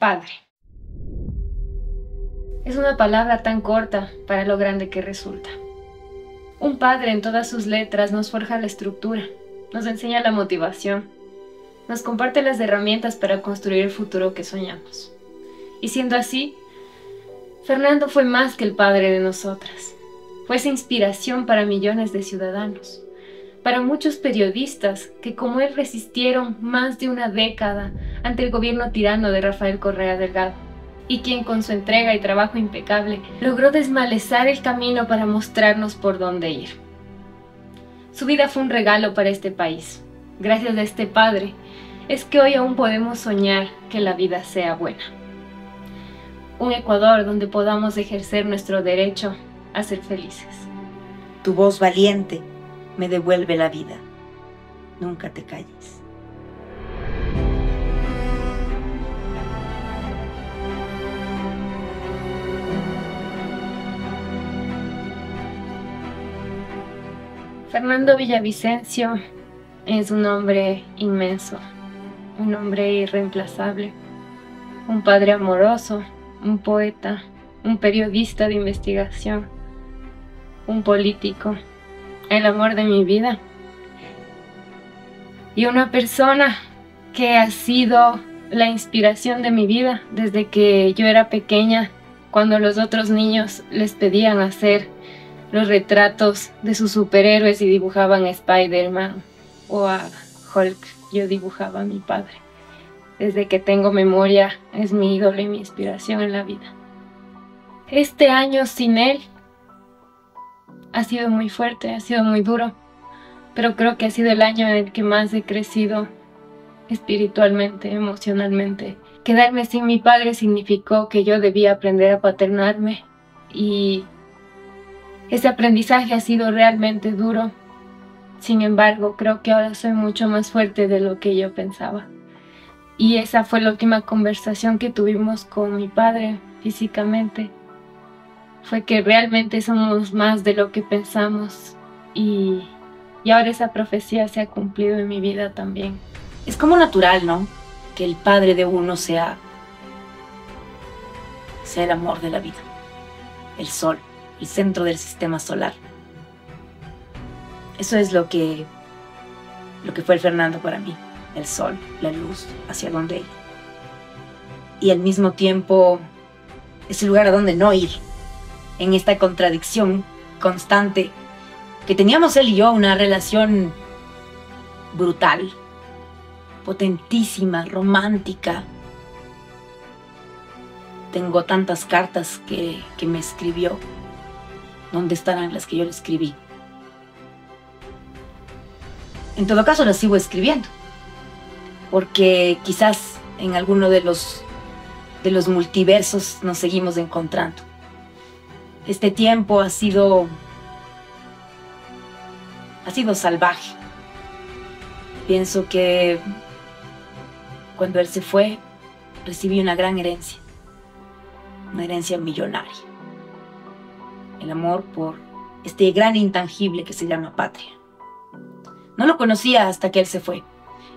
Padre. Es una palabra tan corta para lo grande que resulta. Un padre en todas sus letras nos forja la estructura, nos enseña la motivación, nos comparte las herramientas para construir el futuro que soñamos. Y siendo así, Fernando fue más que el padre de nosotras. Fue esa inspiración para millones de ciudadanos, para muchos periodistas que como él resistieron más de una década ante el gobierno tirano de Rafael Correa Delgado, y quien con su entrega y trabajo impecable logró desmalezar el camino para mostrarnos por dónde ir. Su vida fue un regalo para este país. Gracias a este padre es que hoy aún podemos soñar que la vida sea buena. Un Ecuador donde podamos ejercer nuestro derecho a ser felices. Tu voz valiente me devuelve la vida. Nunca te calles. Fernando Villavicencio es un hombre inmenso, un hombre irreemplazable, un padre amoroso, un poeta, un periodista de investigación, un político, el amor de mi vida y una persona que ha sido la inspiración de mi vida desde que yo era pequeña, cuando los otros niños les pedían hacer los retratos de sus superhéroes y dibujaban a Spider-Man o a Hulk. Yo dibujaba a mi padre. Desde que tengo memoria es mi ídolo y mi inspiración en la vida. Este año sin él ha sido muy fuerte, ha sido muy duro, pero creo que ha sido el año en el que más he crecido espiritualmente, emocionalmente. Quedarme sin mi padre significó que yo debía aprender a paternarme y ese aprendizaje ha sido realmente duro. Sin embargo, creo que ahora soy mucho más fuerte de lo que yo pensaba. Y esa fue la última conversación que tuvimos con mi padre físicamente. Fue que realmente somos más de lo que pensamos. Y ahora esa profecía se ha cumplido en mi vida también. Es como natural, ¿no? Que el padre de uno sea el amor de la vida, el sol, el centro del sistema solar. Eso es lo que fue el Fernando para mí, el sol, la luz, hacia donde ir. Y al mismo tiempo es el lugar a donde no ir, en esta contradicción constante que teníamos él y yo, una relación brutal, potentísima, romántica. Tengo tantas cartas que me escribió. ¿Dónde estarán las que yo le escribí? En todo caso, las sigo escribiendo, porque quizás en alguno de los multiversos nos seguimos encontrando. Este tiempo ha sido salvaje. Pienso que cuando él se fue, recibí una gran herencia, una herencia millonaria. El amor por este gran intangible que se llama patria. No lo conocía hasta que él se fue.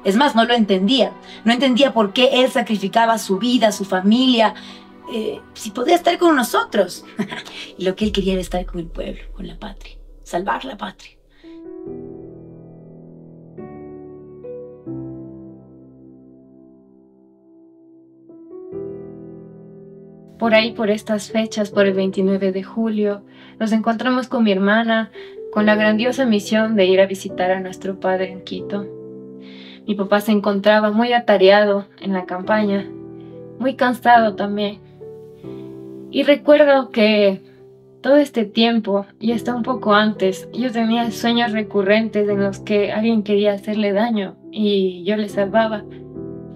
Es más, no lo entendía. No entendía por qué él sacrificaba su vida, su familia, si podía estar con nosotros. Y lo que él quería era estar con el pueblo, con la patria, salvar la patria. Por ahí, por estas fechas, por el 29 de julio, nos encontramos con mi hermana con la grandiosa misión de ir a visitar a nuestro padre en Quito. Mi papá se encontraba muy atareado en la campaña, muy cansado también. Y recuerdo que todo este tiempo, y hasta un poco antes, yo tenía sueños recurrentes en los que alguien quería hacerle daño y yo le salvaba.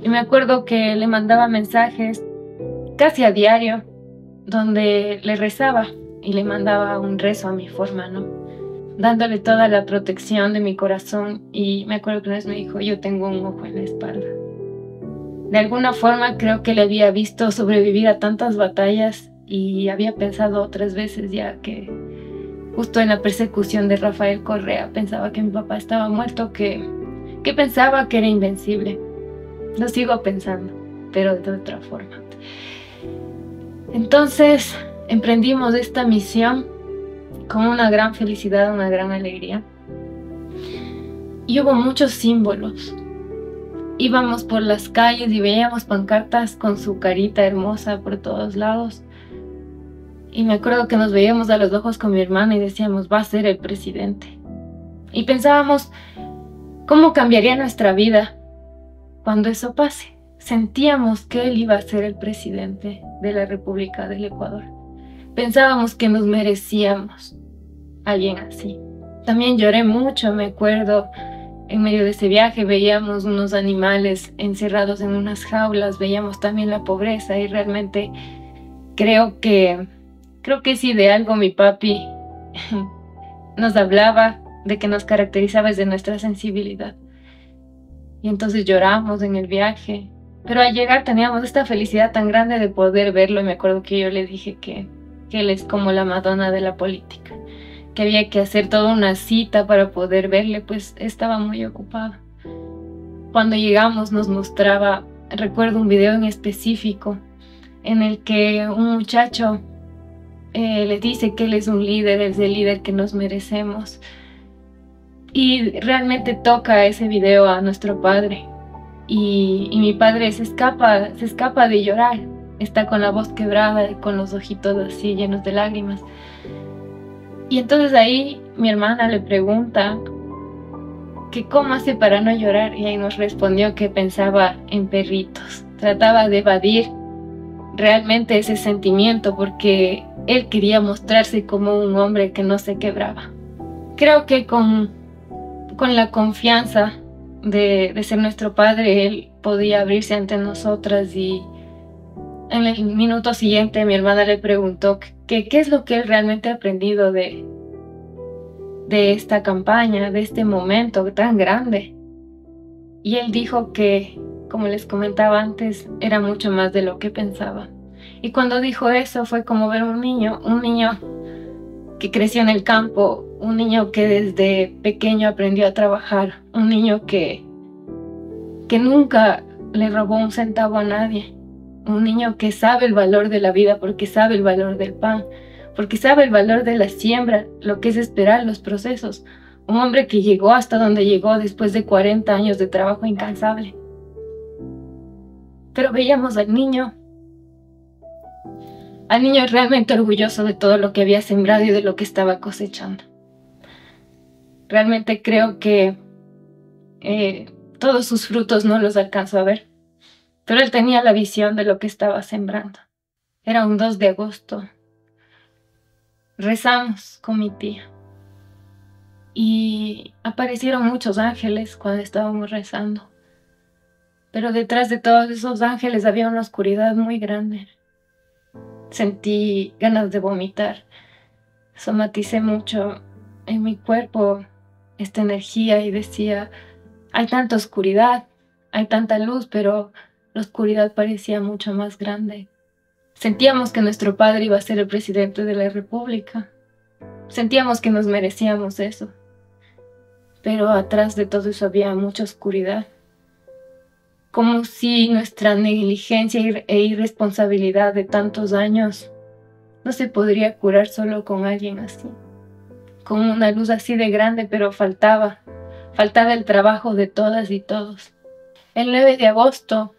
Y me acuerdo que le mandaba mensajes casi a diario, donde le rezaba y le mandaba un rezo a mi forma, ¿no? Dándole toda la protección de mi corazón. Y me acuerdo que una vez me dijo, yo tengo un ojo en la espalda. De alguna forma creo que le había visto sobrevivir a tantas batallas y había pensado otras veces ya que justo en la persecución de Rafael Correa pensaba que mi papá estaba muerto, que pensaba que era invencible. Lo sigo pensando, pero de otra forma. Entonces emprendimos esta misión con una gran felicidad, una gran alegría. Y hubo muchos símbolos. Íbamos por las calles y veíamos pancartas con su carita hermosa por todos lados. Y me acuerdo que nos veíamos a los ojos con mi hermana y decíamos, va a ser el presidente. Y pensábamos, ¿cómo cambiaría nuestra vida cuando eso pase? Sentíamos que él iba a ser el presidente de la República del Ecuador. Pensábamos que nos merecíamos a alguien así. También lloré mucho, me acuerdo. En medio de ese viaje veíamos unos animales encerrados en unas jaulas, veíamos también la pobreza y realmente creo que sí, de algo mi papi nos hablaba, de que nos caracterizaba desde nuestra sensibilidad. Y entonces lloramos en el viaje, pero al llegar teníamos esta felicidad tan grande de poder verlo y me acuerdo que yo le dije que él es como la Madonna de la política, que había que hacer toda una cita para poder verle, pues estaba muy ocupado. Cuando llegamos nos mostraba, recuerdo un video en específico, en el que un muchacho le dice que él es un líder, es el líder que nos merecemos. Y realmente toca ese video a nuestro padre. Y mi padre se escapa de llorar. Está con la voz quebrada, con los ojitos así llenos de lágrimas. Y entonces ahí mi hermana le pregunta que cómo hace para no llorar. Y ahí nos respondió que pensaba en perritos. Trataba de evadir realmente ese sentimiento porque él quería mostrarse como un hombre que no se quebraba. Creo que con la confianza de ser nuestro padre, él podía abrirse ante nosotras y en el minuto siguiente mi hermana le preguntó qué es lo que él realmente ha aprendido de esta campaña, de este momento tan grande. Y él dijo que, como les comentaba antes, era mucho más de lo que pensaba. Y cuando dijo eso fue como ver un niño que creció en el campo, un niño que desde pequeño aprendió a trabajar, un niño que nunca le robó un centavo a nadie, un niño que sabe el valor de la vida porque sabe el valor del pan, porque sabe el valor de la siembra, lo que es esperar los procesos, un hombre que llegó hasta donde llegó después de 40 años de trabajo incansable. Pero veíamos al niño realmente orgulloso de todo lo que había sembrado y de lo que estaba cosechando. Realmente creo que todos sus frutos no los alcanzó a ver, pero él tenía la visión de lo que estaba sembrando. Era un 2 de agosto. Rezamos con mi tía y aparecieron muchos ángeles cuando estábamos rezando, pero detrás de todos esos ángeles había una oscuridad muy grande. Sentí ganas de vomitar, somaticé mucho en mi cuerpo esta energía y decía, hay tanta oscuridad, hay tanta luz, pero la oscuridad parecía mucho más grande. Sentíamos que nuestro padre iba a ser el presidente de la República, sentíamos que nos merecíamos eso, pero atrás de todo eso había mucha oscuridad. Como si nuestra negligencia e irresponsabilidad de tantos años no se podría curar solo con alguien así, con una luz así de grande, pero faltaba el trabajo de todas y todos. El 9 de agosto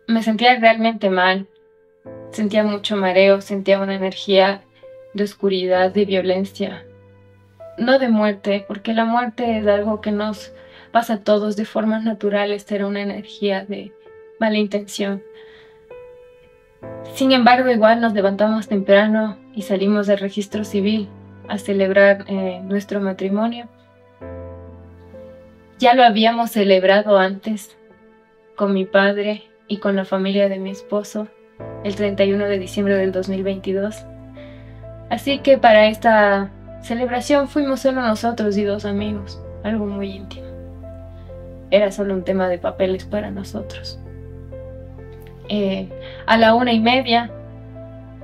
me sentía realmente mal, sentía mucho mareo, sentía una energía de oscuridad, de violencia, no de muerte, porque la muerte es algo que nos pasa a todos de forma natural, esta era una energía de mala intención. Sin embargo, igual nos levantamos temprano y salimos del registro civil a celebrar nuestro matrimonio. Ya lo habíamos celebrado antes con mi padre y con la familia de mi esposo el 31 de diciembre del 2022. Así que para esta celebración fuimos solo nosotros y 2 amigos, algo muy íntimo. Era solo un tema de papeles para nosotros. A la 1:30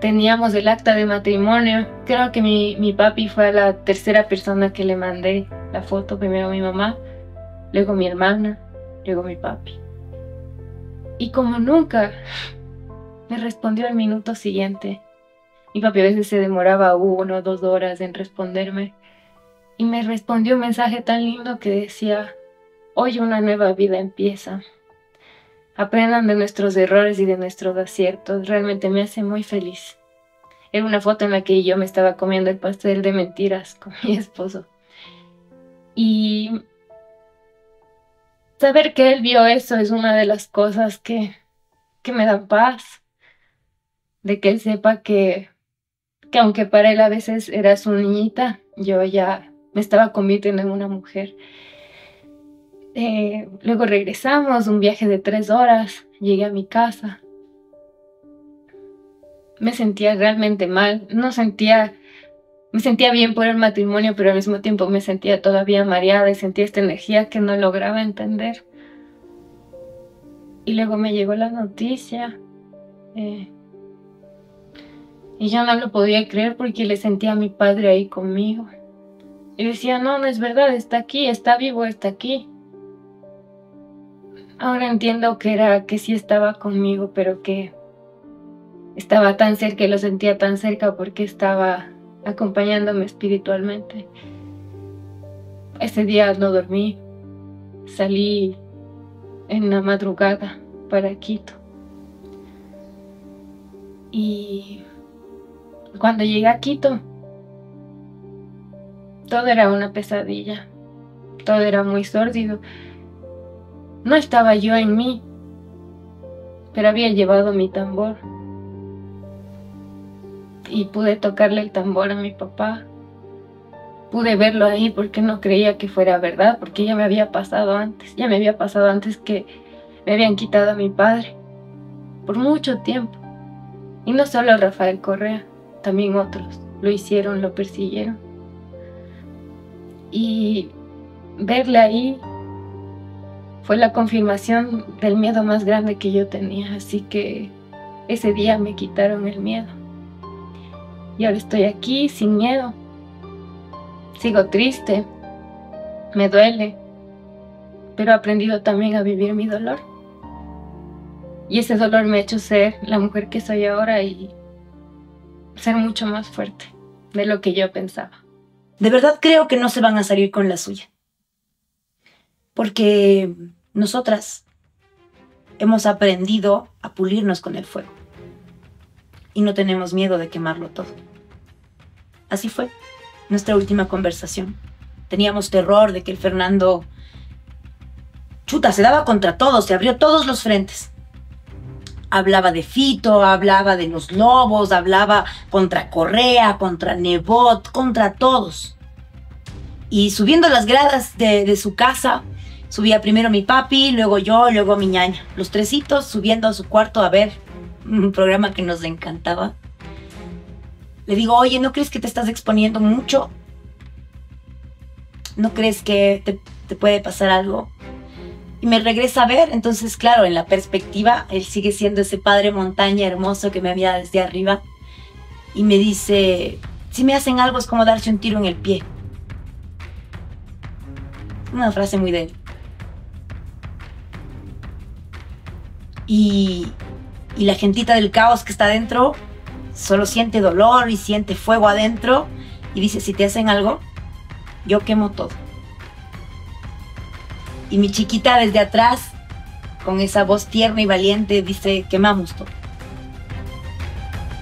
teníamos el acta de matrimonio. Creo que mi papi fue la tercera persona que le mandé la foto. Primero mi mamá, luego mi hermana, luego mi papi. Y como nunca me respondió al minuto siguiente. Mi papi a veces se demoraba 1 o 2 horas en responderme. Y me respondió un mensaje tan lindo que decía: hoy una nueva vida empieza. Aprendan de nuestros errores y de nuestros aciertos. Realmente me hace muy feliz. Era una foto en la que yo me estaba comiendo el pastel de mentiras con mi esposo. Y saber que él vio eso es una de las cosas que me dan paz. De que él sepa que aunque para él a veces era su niñita, yo ya me estaba convirtiendo en una mujer. Luego regresamos, un viaje de 3 horas, llegué a mi casa. Me sentía realmente mal, me sentía bien por el matrimonio, pero al mismo tiempo me sentía todavía mareada y sentía esta energía que no lograba entender. Y luego me llegó la noticia, y yo no lo podía creer porque le sentía a mi padre ahí conmigo. Y decía, no, no es verdad, está aquí, está vivo, está aquí. Ahora entiendo que sí estaba conmigo, pero que estaba tan cerca y lo sentía tan cerca porque estaba acompañándome espiritualmente. Ese día no dormí, salí en la madrugada para Quito. Y cuando llegué a Quito, todo era una pesadilla, todo era muy sórdido. No estaba yo en mí, pero había llevado mi tambor. Y pude tocarle el tambor a mi papá. Pude verlo ahí porque no creía que fuera verdad, porque ya me había pasado antes. Ya me había pasado antes que me habían quitado a mi padre por mucho tiempo. Y no solo Rafael Correa, también otros lo hicieron, lo persiguieron. Y verle ahí fue la confirmación del miedo más grande que yo tenía. Así que ese día me quitaron el miedo. Y ahora estoy aquí sin miedo. Sigo triste, me duele, pero he aprendido también a vivir mi dolor. Y ese dolor me ha hecho ser la mujer que soy ahora y ser mucho más fuerte de lo que yo pensaba. De verdad creo que no se van a salir con la suya. Porque nosotras hemos aprendido a pulirnos con el fuego. Y no tenemos miedo de quemarlo todo. Así fue nuestra última conversación. Teníamos terror de que el Fernando, se daba contra todos, se abrió todos los frentes. Hablaba de Fito, hablaba de los Lobos, hablaba contra Correa, contra Nebot, contra todos. Y subiendo las gradas de su casa, subía primero mi papi, luego yo, luego mi ñaña. Los tresitos subiendo a su cuarto a ver un programa que nos encantaba. Le digo, oye, ¿no crees que te estás exponiendo mucho? ¿No crees que te puede pasar algo? Y me regresa a ver, entonces claro, en la perspectiva, él sigue siendo ese padre montaña hermoso que me veía desde arriba. Y me dice, si me hacen algo es como darse un tiro en el pie. Una frase muy de él. Y la gentita del caos que está adentro solo siente dolor y siente fuego adentro y dice, si te hacen algo, yo quemo todo. Y mi chiquita desde atrás, con esa voz tierna y valiente, dice, quemamos todo.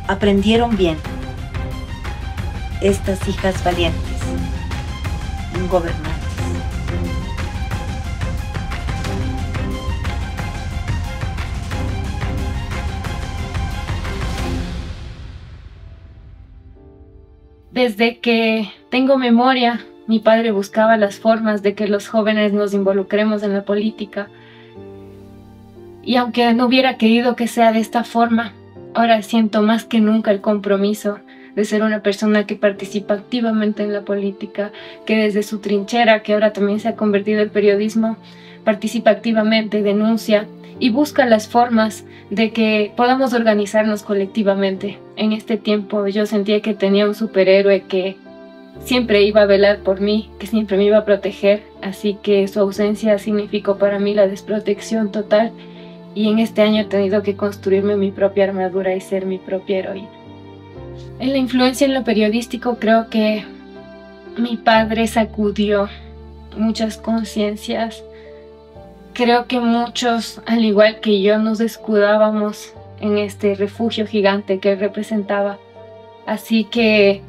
Aprendieron bien estas hijas valientes, ingobernantes. Desde que tengo memoria, mi padre buscaba las formas de que los jóvenes nos involucremos en la política. Y aunque no hubiera querido que sea de esta forma, ahora siento más que nunca el compromiso de ser una persona que participa activamente en la política, que desde su trinchera, que ahora también se ha convertido en periodismo, participa activamente, denuncia y busca las formas de que podamos organizarnos colectivamente. En este tiempo yo sentía que tenía un superhéroe que siempre iba a velar por mí, que siempre me iba a proteger, así que su ausencia significó para mí la desprotección total y en este año he tenido que construirme mi propia armadura y ser mi propia heroína. En la influencia en lo periodístico creo que mi padre sacudió muchas conciencias. Creo que muchos, al igual que yo, nos escudábamos en este refugio gigante que él representaba. Así que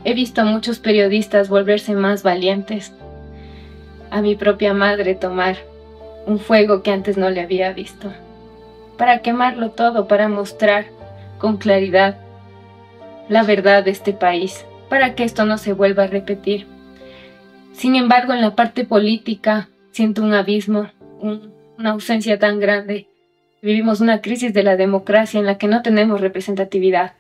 he visto a muchos periodistas volverse más valientes. A mi propia madre tomar un fuego que antes no le había visto, para quemarlo todo, para mostrar con claridad la verdad de este país, para que esto no se vuelva a repetir. Sin embargo, en la parte política siento un abismo, una ausencia tan grande. Vivimos una crisis de la democracia en la que no tenemos representatividad.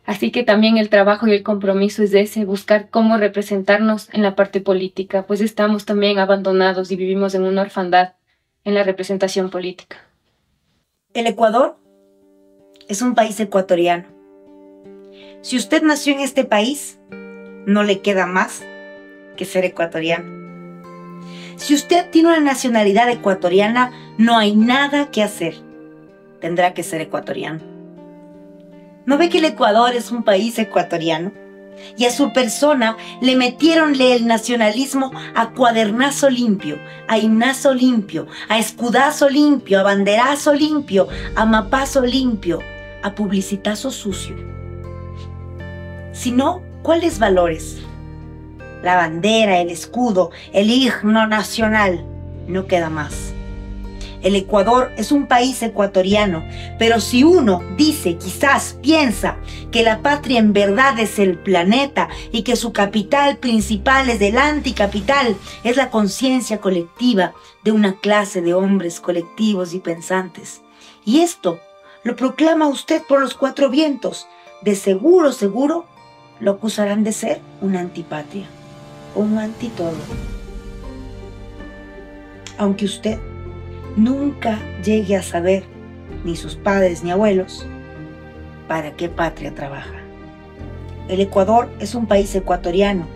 Así que también el trabajo y el compromiso es ese, buscar cómo representarnos en la parte política, pues estamos también abandonados y vivimos en una orfandad en la representación política. El Ecuador es un país ecuatoriano. Si usted nació en este país, no le queda más que ser ecuatoriano. Si usted tiene una nacionalidad ecuatoriana, no hay nada que hacer. Tendrá que ser ecuatoriano. ¿No ve que el Ecuador es un país ecuatoriano? Y a su persona le metieronle el nacionalismo a cuadernazo limpio, a himnazo limpio, a escudazo limpio, a banderazo limpio, a mapazo limpio, a publicitazo sucio. Si no, ¿cuáles valores? La bandera, el escudo, el himno nacional, no queda más. El Ecuador es un país ecuatoriano, pero si uno dice, quizás piensa, que la patria en verdad es el planeta y que su capital principal es el anticapital, es la conciencia colectiva de una clase de hombres colectivos y pensantes. Y esto lo proclama usted por los cuatro vientos. De seguro, seguro, lo acusarán de ser una antipatria o un antitodo. Aunque usted nunca llegue a saber, ni sus padres ni abuelos, para qué patria trabaja. El Ecuador es un país ecuatoriano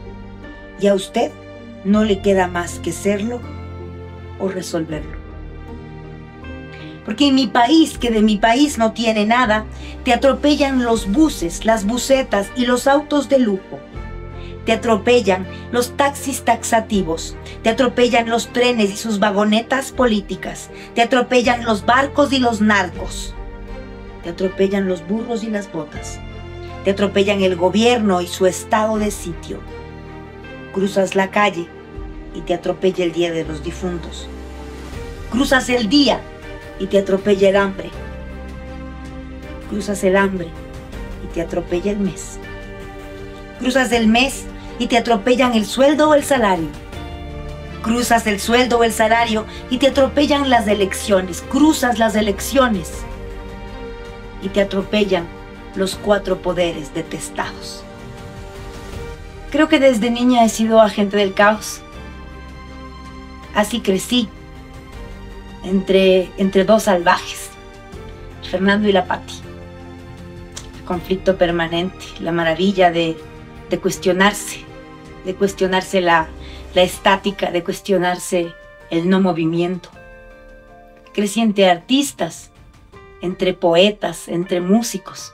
y a usted no le queda más que serlo o resolverlo. Porque en mi país, que de mi país no tiene nada, te atropellan los buses, las busetas y los autos de lujo. Te atropellan los taxis taxativos, te atropellan los trenes y sus vagonetas políticas, te atropellan los barcos y los narcos, te atropellan los burros y las botas, te atropellan el gobierno y su estado de sitio. Cruzas la calle y te atropella el día de los difuntos. Cruzas el día y te atropella el hambre. Cruzas el hambre y te atropella el mes. Cruzas el mes y te atropellan el sueldo o el salario. Cruzas el sueldo o el salario y te atropellan las elecciones. Cruzas las elecciones y te atropellan los cuatro poderes detestados. Creo que desde niña he sido agente del caos. Así crecí, entre dos salvajes, Fernando y la Pati. El conflicto permanente, la maravilla de cuestionarse la estática, de cuestionarse el no movimiento. Crecí entre artistas, entre poetas, entre músicos.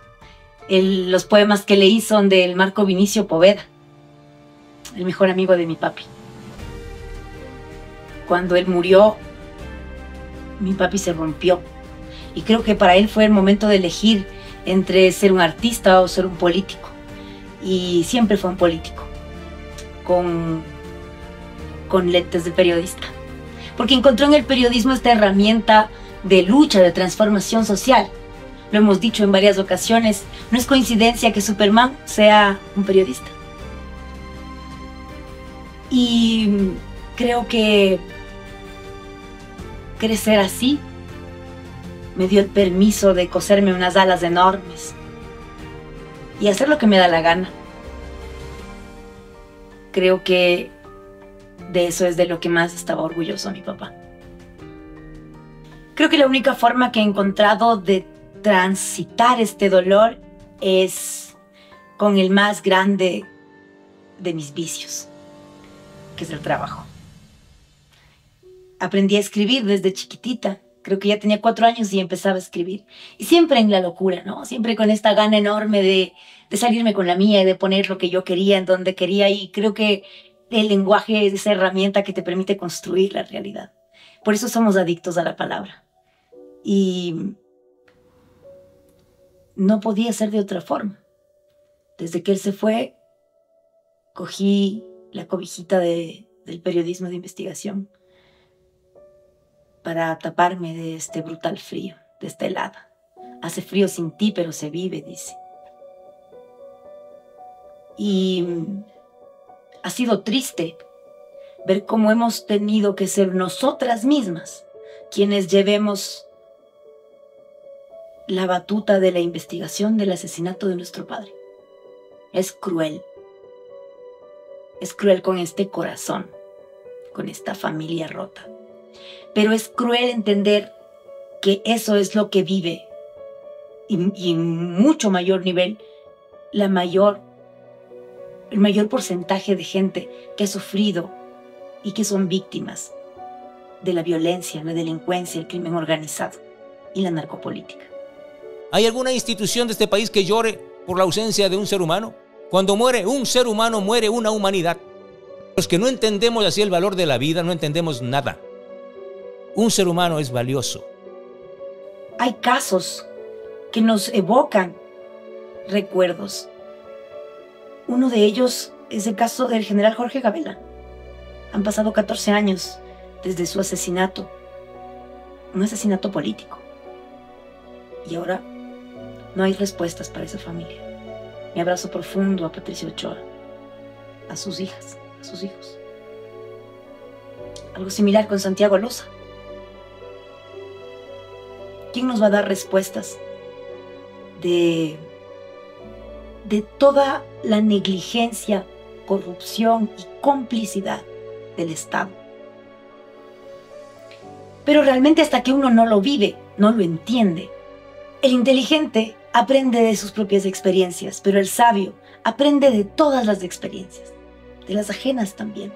Los poemas que leí son del Marco Vinicio Poveda, el mejor amigo de mi papi. Cuando él murió, mi papi se rompió. Y creo que para él fue el momento de elegir entre ser un artista o ser un político. Y siempre fue un político, con lentes de periodista. Porque encontró en el periodismo esta herramienta de lucha, de transformación social. Lo hemos dicho en varias ocasiones, no es coincidencia que Superman sea un periodista. Y creo que crecer así me dio el permiso de coserme unas alas enormes y hacer lo que me da la gana. Creo que de eso es de lo que más estaba orgulloso mi papá. Creo que la única forma que he encontrado de transitar este dolor es con el más grande de mis vicios, que es el trabajo. Aprendí a escribir desde chiquitita. Creo que ya tenía 4 años y empezaba a escribir. Y siempre en la locura, ¿no? Siempre con esta gana enorme de salirme con la mía y de poner lo que yo quería en donde quería. Y creo que el lenguaje es esa herramienta que te permite construir la realidad. Por eso somos adictos a la palabra. Y no podía ser de otra forma. Desde que él se fue, cogí la cobijita del periodismo de investigación para taparme de este brutal frío, de esta helada. Hace frío sin ti, pero se vive, dice. Y ha sido triste ver cómo hemos tenido que ser nosotras mismas quienes llevemos la batuta de la investigación del asesinato de nuestro padre. Es cruel. Es cruel con este corazón, con esta familia rota. Pero es cruel entender que eso es lo que vive, y en mucho mayor nivel, el mayor porcentaje de gente que ha sufrido y que son víctimas de la violencia, la delincuencia, el crimen organizado y la narcopolítica. ¿Hay alguna institución de este país que llore por la ausencia de un ser humano? Cuando muere un ser humano, muere una humanidad. Los que no entendemos así el valor de la vida, no entendemos nada. Un ser humano es valioso. Hay casos que nos evocan recuerdos. Uno de ellos es el caso del general Jorge Gabela. Han pasado 14 años desde su asesinato. Un asesinato político. Y ahora no hay respuestas para esa familia. Mi abrazo profundo a Patricia Ochoa, a sus hijas, a sus hijos. Algo similar con Santiago Loza. ¿Quién nos va a dar respuestas de toda la negligencia, corrupción y complicidad del Estado? Pero realmente hasta que uno no lo vive, no lo entiende. El inteligente aprende de sus propias experiencias, pero el sabio aprende de todas las experiencias, de las ajenas también.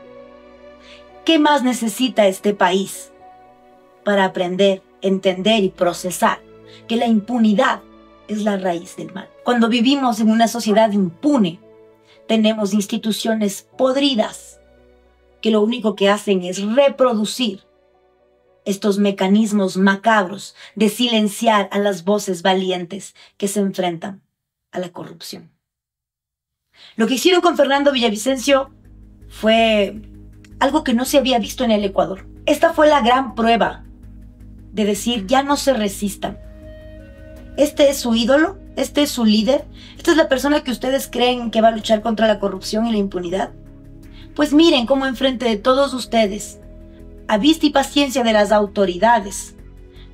¿Qué más necesita este país para aprender, entender y procesar que la impunidad es la raíz del mal? Cuando vivimos en una sociedad impune, tenemos instituciones podridas que lo único que hacen es reproducir estos mecanismos macabros de silenciar a las voces valientes que se enfrentan a la corrupción. Lo que hicieron con Fernando Villavicencio fue algo que no se había visto en el Ecuador. Esta fue la gran prueba de decir, ya no se resistan. Este es su ídolo, este es su líder, esta es la persona que ustedes creen que va a luchar contra la corrupción y la impunidad. Pues miren cómo enfrente de todos ustedes, a vista y paciencia de las autoridades,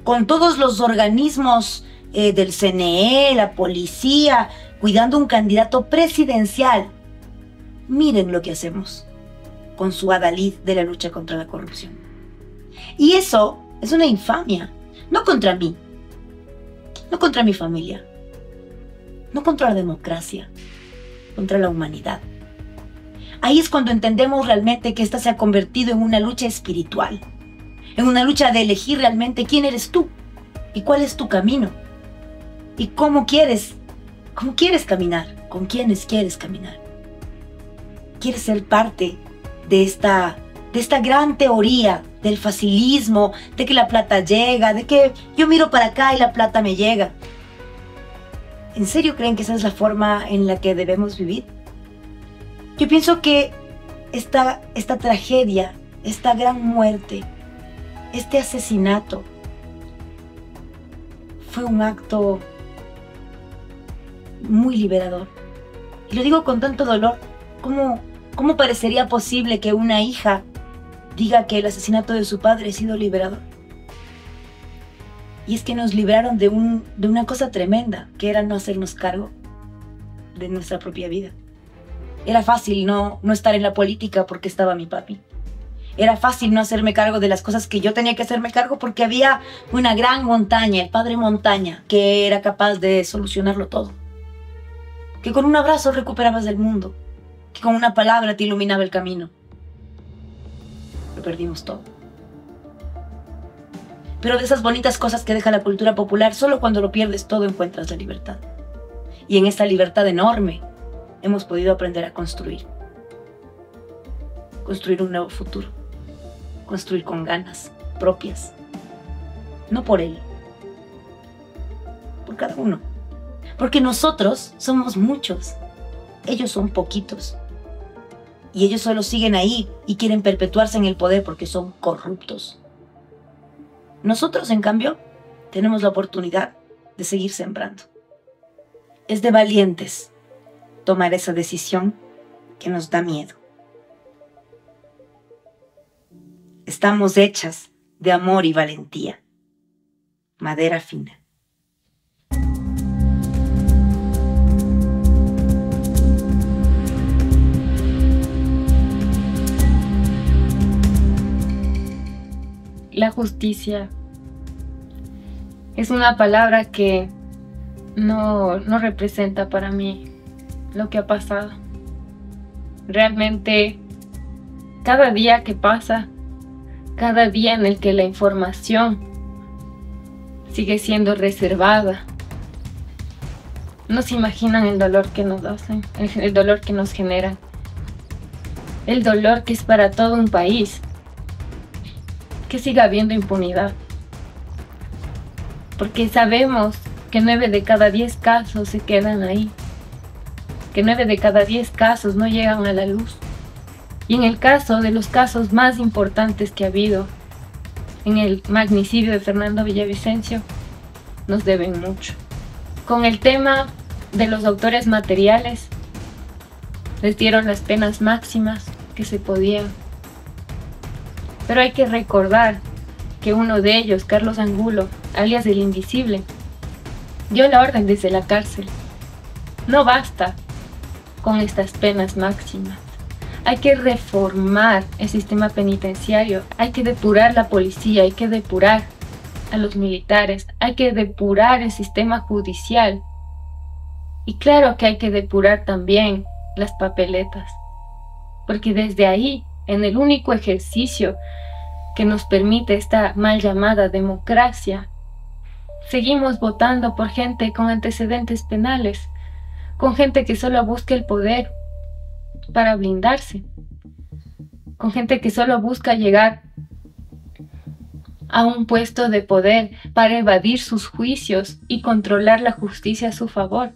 con todos los organismos del CNE, la policía, cuidando un candidato presidencial, miren lo que hacemos con su adalid de la lucha contra la corrupción. Y eso es una infamia, no contra mí, no contra mi familia, no contra la democracia, contra la humanidad. Ahí es cuando entendemos realmente que esta se ha convertido en una lucha espiritual, en una lucha de elegir realmente quién eres tú y cuál es tu camino y cómo quieres caminar, con quiénes quieres caminar. Quieres ser parte de esta gran teoría del facilismo, de que la plata llega, de que yo miro para acá y la plata me llega. ¿En serio creen que esa es la forma en la que debemos vivir? Yo pienso que esta tragedia, esta gran muerte, este asesinato, fue un acto muy liberador. Y lo digo con tanto dolor. ¿Cómo parecería posible que una hija diga que el asesinato de su padre ha sido liberador? Y es que nos libraron de una cosa tremenda, que era no hacernos cargo de nuestra propia vida. Era fácil no estar en la política porque estaba mi papi. Era fácil no hacerme cargo de las cosas que yo tenía que hacerme cargo porque había una gran montaña, el padre montaña, que era capaz de solucionarlo todo. Que con un abrazo recuperabas el mundo, que con una palabra te iluminaba el camino. Lo perdimos todo. Pero de esas bonitas cosas que deja la cultura popular, solo cuando lo pierdes todo encuentras la libertad. Y en esta libertad enorme hemos podido aprender a construir. Construir un nuevo futuro. Construir con ganas propias. No por él. Por cada uno. Porque nosotros somos muchos. Ellos son poquitos. Y ellos solo siguen ahí y quieren perpetuarse en el poder porque son corruptos. Nosotros, en cambio, tenemos la oportunidad de seguir sembrando. Es de valientes tomar esa decisión que nos da miedo. Estamos hechas de amor y valentía. Madera fina. La justicia es una palabra que no representa para mí lo que ha pasado. Realmente, cada día que pasa, cada día en el que la información sigue siendo reservada, no se imaginan el dolor que nos hacen, el dolor que nos generan, el dolor que es para todo un país, que siga habiendo impunidad. Porque sabemos que 9 de cada 10 casos se quedan ahí, que 9 de cada 10 casos no llegan a la luz. Y en el caso de los casos más importantes que ha habido, en el magnicidio de Fernando Villavicencio, nos deben mucho. Con el tema de los autores materiales, les dieron las penas máximas que se podían. Pero hay que recordar que uno de ellos, Carlos Angulo, alias el Invisible, dio la orden desde la cárcel. No basta con estas penas máximas. Hay que reformar el sistema penitenciario, hay que depurar la policía, hay que depurar a los militares, hay que depurar el sistema judicial. Y claro que hay que depurar también las papeletas, porque desde ahí, en el único ejercicio que nos permite esta mal llamada democracia, seguimos votando por gente con antecedentes penales, con gente que solo busca el poder para blindarse, con gente que solo busca llegar a un puesto de poder para evadir sus juicios y controlar la justicia a su favor.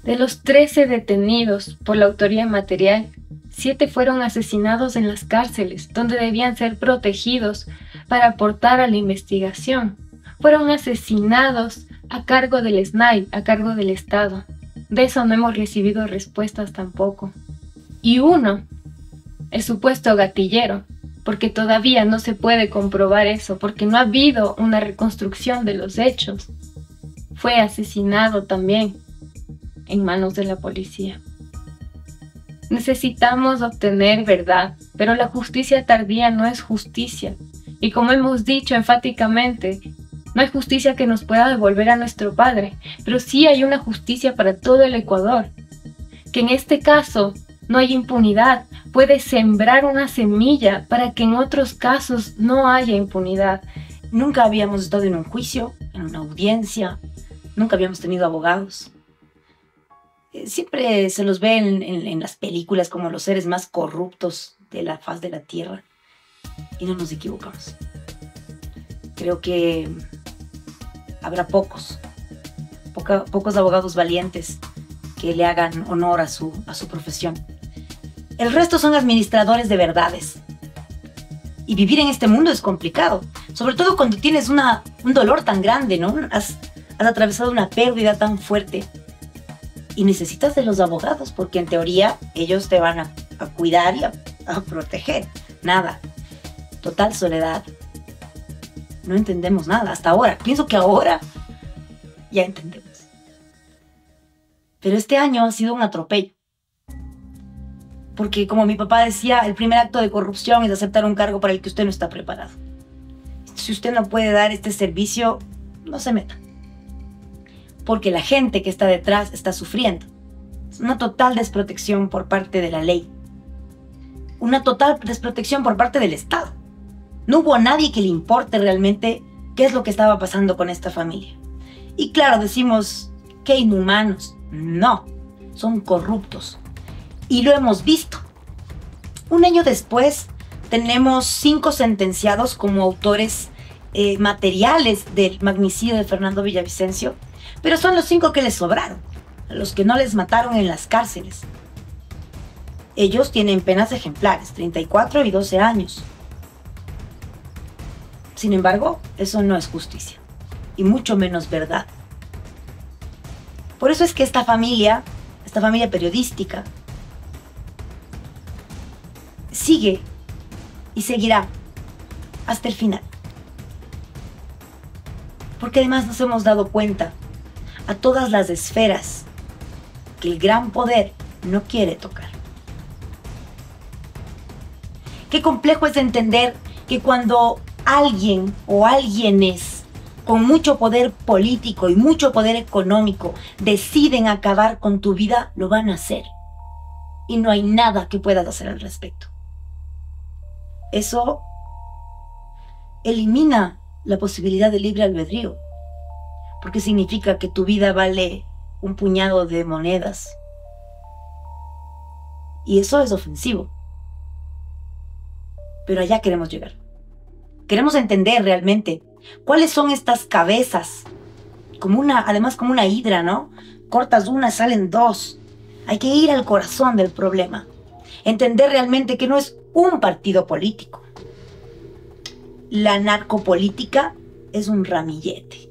De los 13 detenidos por la autoría material, 7 fueron asesinados en las cárceles, donde debían ser protegidos para aportar a la investigación. Fueron asesinados a cargo del SNAI, a cargo del Estado. De eso no hemos recibido respuestas tampoco. Y uno, el supuesto gatillero, porque todavía no se puede comprobar eso, porque no ha habido una reconstrucción de los hechos, fue asesinado también en manos de la policía. Necesitamos obtener verdad, pero la justicia tardía no es justicia. Y como hemos dicho enfáticamente, no hay justicia que nos pueda devolver a nuestro padre, pero sí hay una justicia para todo el Ecuador, que en este caso no hay impunidad, puede sembrar una semilla para que en otros casos no haya impunidad. Nunca habíamos estado en un juicio, en una audiencia, nunca habíamos tenido abogados. Siempre se los ve en las películas como los seres más corruptos de la faz de la tierra. Y no nos equivocamos. Creo que habrá pocos abogados valientes que le hagan honor a su profesión. El resto son administradores de verdades. Y vivir en este mundo es complicado. Sobre todo cuando tienes un dolor tan grande, ¿no? Has atravesado una pérdida tan fuerte. Y necesitas de los abogados, porque en teoría ellos te van a cuidar y a proteger. Nada. Total soledad. No entendemos nada hasta ahora. Pienso que ahora ya entendemos. Pero este año ha sido un atropello. Porque como mi papá decía, el primer acto de corrupción es aceptar un cargo para el que usted no está preparado. Si usted no puede dar este servicio, no se meta. Porque la gente que está detrás está sufriendo. Es una total desprotección por parte de la ley. Una total desprotección por parte del Estado. No hubo a nadie que le importe realmente qué es lo que estaba pasando con esta familia. Y claro, decimos, qué inhumanos. No, son corruptos. Y lo hemos visto. Un año después, tenemos 5 sentenciados como autores materiales del magnicidio de Fernando Villavicencio, pero son los 5 que les sobraron, a los que no les mataron en las cárceles. Ellos tienen penas ejemplares, 34 y 12 años. Sin embargo, eso no es justicia, y mucho menos verdad. Por eso es que esta familia periodística, sigue y seguirá hasta el final. Porque además nos hemos dado cuenta a todas las esferas que el gran poder no quiere tocar. Qué complejo es entender que cuando alguien o alguienes con mucho poder político y mucho poder económico deciden acabar con tu vida, lo van a hacer. Y no hay nada que puedas hacer al respecto. Eso elimina la posibilidad de libre albedrío, porque significa que tu vida vale un puñado de monedas. Y eso es ofensivo. Pero allá queremos llegar. Queremos entender realmente cuáles son estas cabezas, además como una hidra, ¿no? Cortas una, salen 2. Hay que ir al corazón del problema. Entender realmente que no es un partido político. La narcopolítica es un ramillete.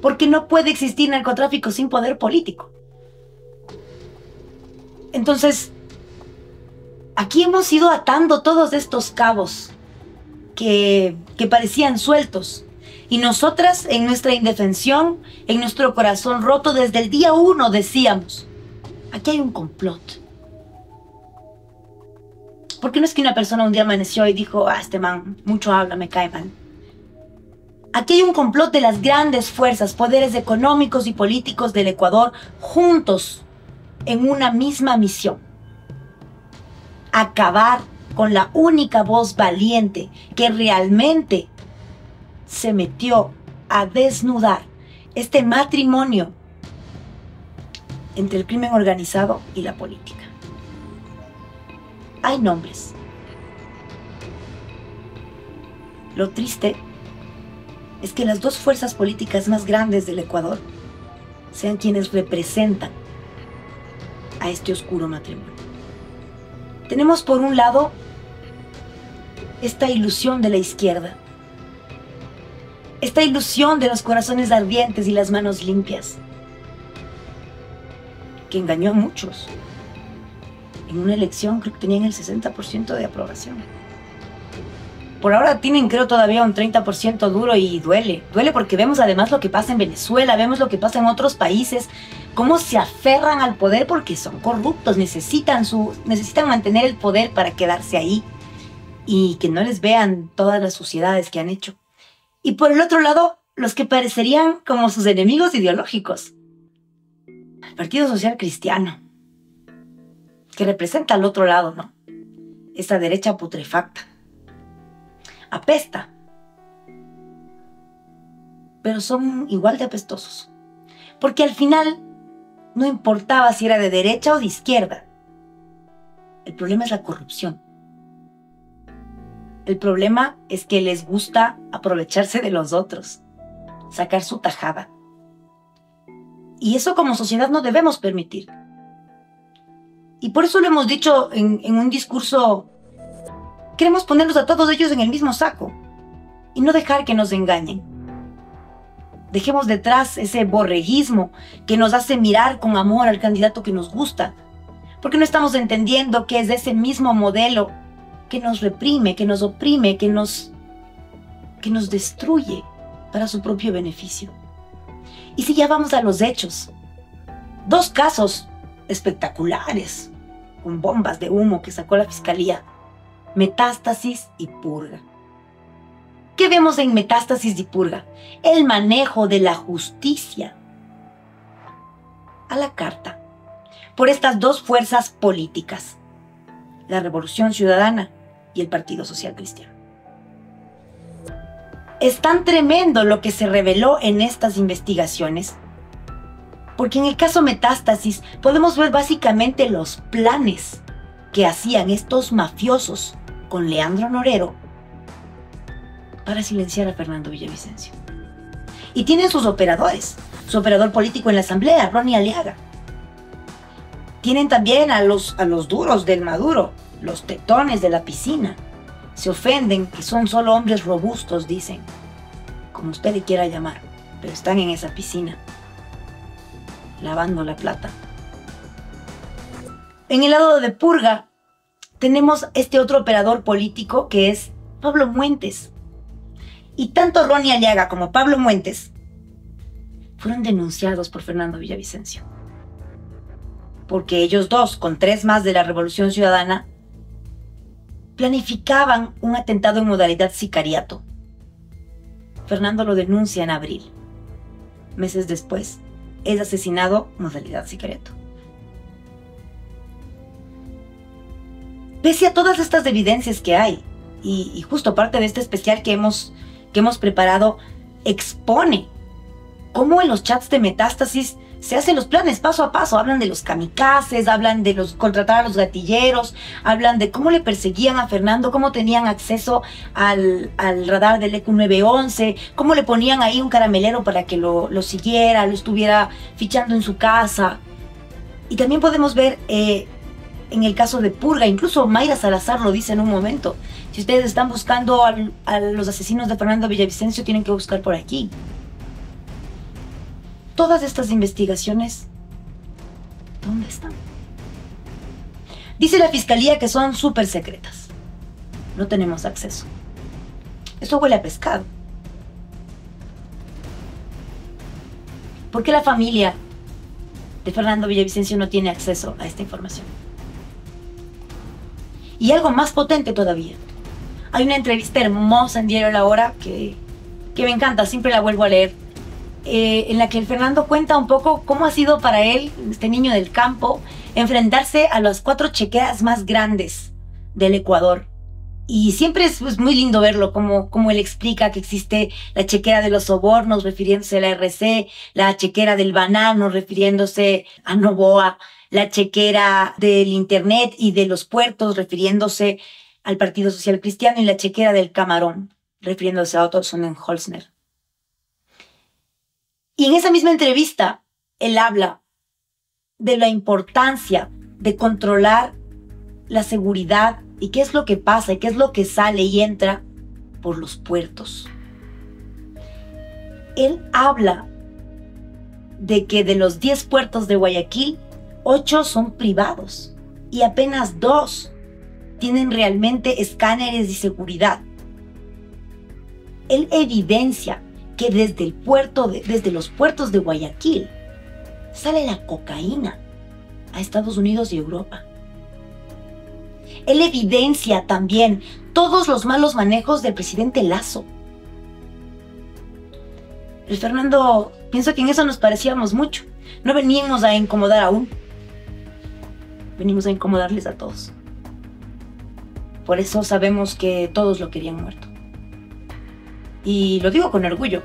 Porque no puede existir narcotráfico sin poder político. Entonces, aquí hemos ido atando todos estos cabos que parecían sueltos. Y nosotras, en nuestra indefensión, en nuestro corazón roto, desde el día 1 decíamos, aquí hay un complot. Porque no es que una persona un día amaneció y dijo, este man mucho habla, me cae mal. Aquí hay un complot de las grandes fuerzas, poderes económicos y políticos del Ecuador, juntos en una misma misión. Acabar con la única voz valiente que realmente se metió a desnudar este matrimonio entre el crimen organizado y la política. Hay nombres. Lo triste es que las 2 fuerzas políticas más grandes del Ecuador sean quienes representan a este oscuro matrimonio. Tenemos por un lado esta ilusión de la izquierda, esta ilusión de los corazones ardientes y las manos limpias, que engañó a muchos. En una elección creo que tenían el 60% de aprobación. Por ahora tienen, creo, todavía un 30% duro y duele. Duele porque vemos además lo que pasa en Venezuela, vemos lo que pasa en otros países, cómo se aferran al poder porque son corruptos, necesitan mantener el poder para quedarse ahí y que no les vean todas las suciedades que han hecho. Y por el otro lado, los que parecerían como sus enemigos ideológicos. El Partido Social Cristiano, que representa al otro lado, ¿no? Esa derecha putrefacta. Apesta. Pero son igual de apestosos. Porque al final no importaba si era de derecha o de izquierda. El problema es la corrupción. El problema es que les gusta aprovecharse de los otros, sacar su tajada. Y eso como sociedad no debemos permitir. Y por eso lo hemos dicho en un discurso, queremos ponerlos a todos ellos en el mismo saco y no dejar que nos engañen. Dejemos detrás ese borreguismo que nos hace mirar con amor al candidato que nos gusta, porque no estamos entendiendo que es ese mismo modelo que nos reprime, que nos oprime, que nos destruye para su propio beneficio. Y si ya vamos a los hechos, 2 casos espectaculares, con bombas de humo que sacó la Fiscalía: Metástasis y Purga. ¿Qué vemos en Metástasis y Purga? El manejo de la justicia a la carta por estas 2 fuerzas políticas, la Revolución Ciudadana y el Partido Social Cristiano. Es tan tremendo lo que se reveló en estas investigaciones, porque en el caso Metástasis podemos ver básicamente los planes que hacían estos mafiosos con Leandro Norero para silenciar a Fernando Villavicencio. Y tienen sus operadores, su operador político en la asamblea, Ronnie Aliaga. Tienen también a los duros del Maduro, los tetones de la piscina. Se ofenden que son solo hombres robustos, dicen, como usted le quiera llamar, pero están en esa piscina, lavando la plata. En el lado de Purga, tenemos este otro operador político que es Pablo Muentes. Y tanto Ronnie Aliaga como Pablo Muentes fueron denunciados por Fernando Villavicencio. Porque ellos dos, con 3 más de la Revolución Ciudadana, planificaban un atentado en modalidad sicariato. Fernando lo denuncia en abril. Meses después, es asesinado modalidad sicariato. Pese a todas estas evidencias que hay, y justo parte de este especial que hemos preparado, expone cómo en los chats de Metástasis se hacen los planes paso a paso. Hablan de los kamikazes, hablan de contratar a los gatilleros, hablan de cómo le perseguían a Fernando, cómo tenían acceso al radar del EQ 911, cómo le ponían ahí un caramelero para que lo siguiera, lo estuviera fichando en su casa. Y también podemos ver en el caso de Purga, incluso Mayra Salazar lo dice en un momento: si ustedes están buscando a los asesinos de Fernando Villavicencio, tienen que buscar por aquí. Todas estas investigaciones, ¿dónde están? Dice la fiscalía que son súper secretas. No tenemos acceso. Esto huele a pescado. ¿Por qué la familia de Fernando Villavicencio no tiene acceso a esta información? Y algo más potente todavía. Hay una entrevista hermosa en Diario La Hora que me encanta, siempre la vuelvo a leer. En la que el Fernando cuenta un poco cómo ha sido para él, este niño del campo, enfrentarse a las 4 chequeras más grandes del Ecuador. Y siempre es muy lindo verlo, como él explica que existe la chequera de los sobornos, refiriéndose a la RC, la chequera del banano, refiriéndose a Noboa, la chequera del internet y de los puertos, refiriéndose al Partido Social Cristiano, y la chequera del camarón, refiriéndose a Otto Sonnenholzner. Y en esa misma entrevista, él habla de la importancia de controlar la seguridad y qué es lo que pasa y qué es lo que sale y entra por los puertos. Él habla de que de los 10 puertos de Guayaquil, 8 son privados y apenas 2 tienen realmente escáneres de seguridad. Él evidencia que desde los puertos de Guayaquil sale la cocaína a Estados Unidos y Europa. Él evidencia también todos los malos manejos del presidente Lasso. El Fernando, pienso que en eso nos parecíamos mucho. No venimos a incomodar a uno, venimos a incomodarles a todos. Por eso sabemos que todos lo querían muerto. Y lo digo con orgullo,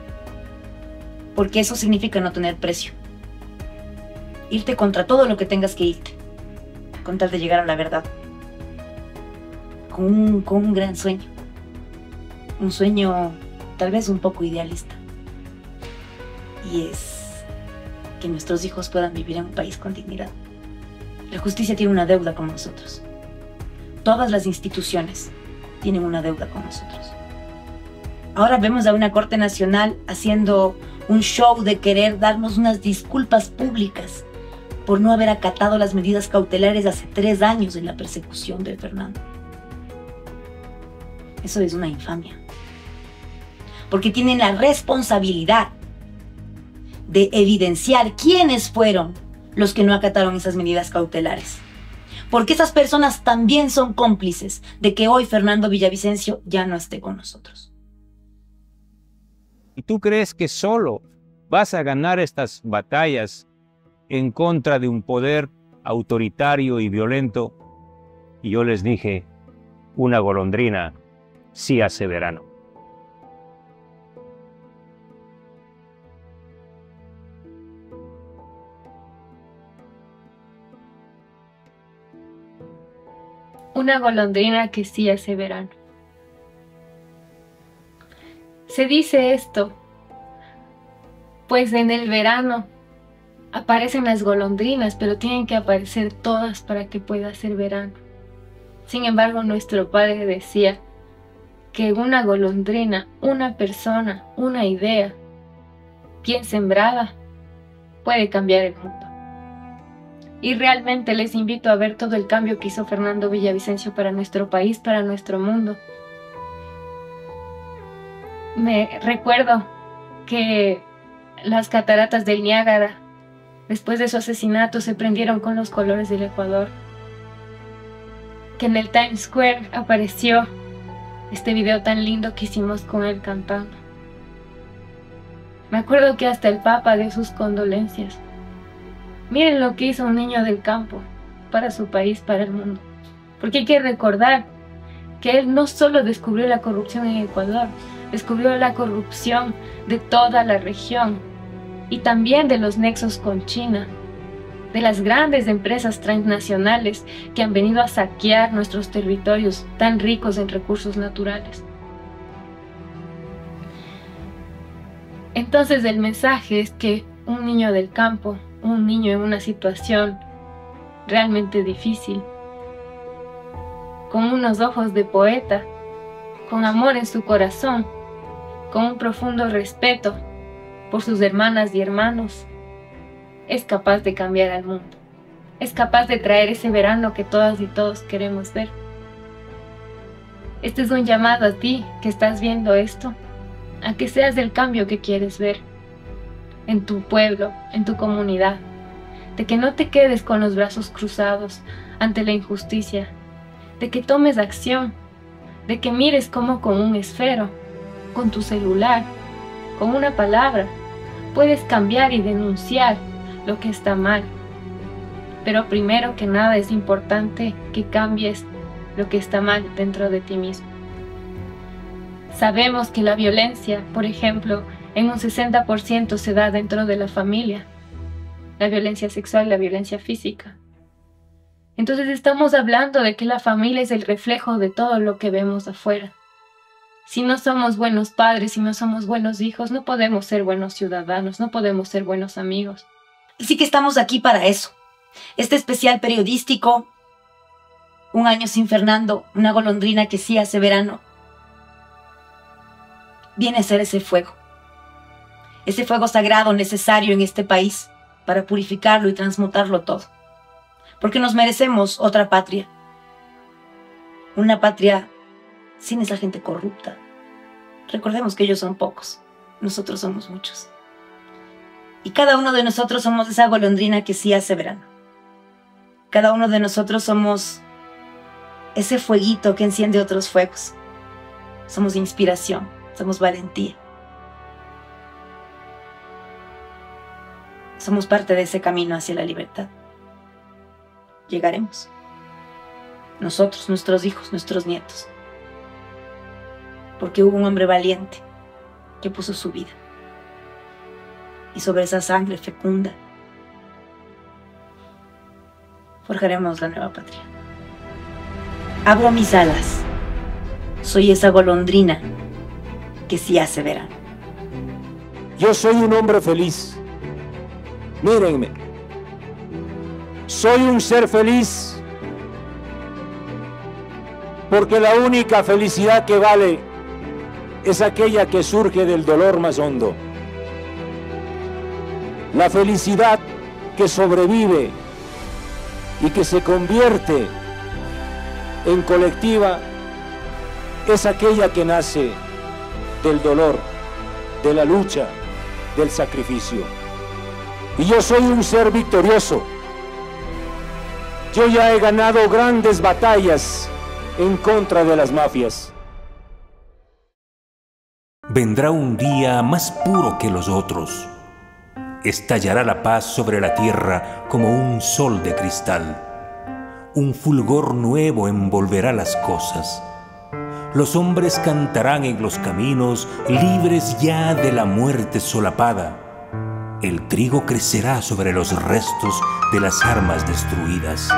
porque eso significa no tener precio. Irte contra todo lo que tengas que irte, con tal de llegar a la verdad. Con un gran sueño. Un sueño tal vez un poco idealista. Y es que nuestros hijos puedan vivir en un país con dignidad. La justicia tiene una deuda con nosotros. Todas las instituciones tienen una deuda con nosotros. Ahora vemos a una Corte Nacional haciendo un show de querer darnos unas disculpas públicas por no haber acatado las medidas cautelares hace 3 años en la persecución de Fernando. Eso es una infamia. Porque tienen la responsabilidad de evidenciar quiénes fueron los que no acataron esas medidas cautelares. Porque esas personas también son cómplices de que hoy Fernando Villavicencio ya no esté con nosotros. ¿Y tú crees que solo vas a ganar estas batallas en contra de un poder autoritario y violento? Y yo les dije, una golondrina sí hace verano. una golondrina que sí hace verano. Se dice esto, pues en el verano aparecen las golondrinas, pero tienen que aparecer todas para que pueda ser verano. Sin embargo, nuestro padre decía que una golondrina, una persona, una idea, bien sembrada, puede cambiar el mundo. Y realmente les invito a ver todo el cambio que hizo Fernando Villavicencio para nuestro país, para nuestro mundo. Me recuerdo que las cataratas del Niágara, después de su asesinato, se prendieron con los colores del Ecuador. Que en el Times Square apareció este video tan lindo que hicimos con él cantando. Me acuerdo que hasta el Papa dio sus condolencias. Miren lo que hizo un niño del campo para su país, para el mundo. Porque hay que recordar que él no solo descubrió la corrupción en Ecuador, descubrió la corrupción de toda la región y también de los nexos con China, de las grandes empresas transnacionales que han venido a saquear nuestros territorios tan ricos en recursos naturales. Entonces el mensaje es que un niño del campo, un niño en una situación realmente difícil, con unos ojos de poeta, con amor en su corazón, con un profundo respeto por sus hermanas y hermanos, es capaz de cambiar al mundo. Es capaz de traer ese verano que todas y todos queremos ver. Este es un llamado a ti que estás viendo esto, a que seas el cambio que quieres ver en tu pueblo, en tu comunidad, de que no te quedes con los brazos cruzados ante la injusticia, de que tomes acción, de que mires cómo con un esfero, con tu celular, con una palabra, puedes cambiar y denunciar lo que está mal. Pero primero que nada es importante que cambies lo que está mal dentro de ti mismo. Sabemos que la violencia, por ejemplo, en un 60% se da dentro de la familia. La violencia sexual y la violencia física. Entonces estamos hablando de que la familia es el reflejo de todo lo que vemos afuera. Si no somos buenos padres, si no somos buenos hijos, no podemos ser buenos ciudadanos, no podemos ser buenos amigos. Así que estamos aquí para eso. Este especial periodístico, Un año sin Fernando, una golondrina que sí hace verano, viene a ser ese fuego sagrado necesario en este país para purificarlo y transmutarlo todo. Porque nos merecemos otra patria. Una patria sin esa gente corrupta. Recordemos que ellos son pocos, nosotros somos muchos. Y cada uno de nosotros somos esa golondrina que sí hace verano. Cada uno de nosotros somos ese fueguito que enciende otros fuegos. Somos inspiración, somos valentía. Somos parte de ese camino hacia la libertad. Llegaremos. Nosotros, nuestros hijos, nuestros nietos. Porque hubo un hombre valiente que puso su vida. Y sobre esa sangre fecunda forjaremos la nueva patria. Abro mis alas. Soy esa golondrina que sí hace verano. Yo soy un hombre feliz. Mírenme. Soy un ser feliz porque la única felicidad que vale es aquella que surge del dolor más hondo. La felicidad que sobrevive y que se convierte en colectiva es aquella que nace del dolor, de la lucha, del sacrificio. Y yo soy un ser victorioso. Yo ya he ganado grandes batallas en contra de las mafias. Vendrá un día más puro que los otros. Estallará la paz sobre la tierra como un sol de cristal. Un fulgor nuevo envolverá las cosas. Los hombres cantarán en los caminos, libres ya de la muerte solapada. El trigo crecerá sobre los restos de las armas destruidas,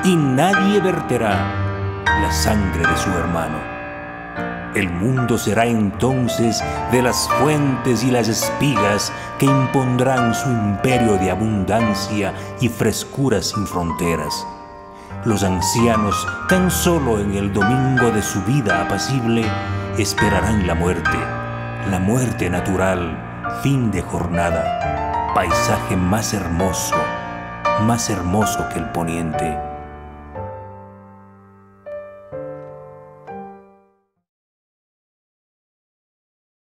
y nadie verterá la sangre de su hermano. El mundo será entonces de las fuentes y las espigas que impondrán su imperio de abundancia y frescura sin fronteras. Los ancianos, tan solo en el domingo de su vida apacible, esperarán la muerte natural, fin de jornada, paisaje más hermoso que el poniente.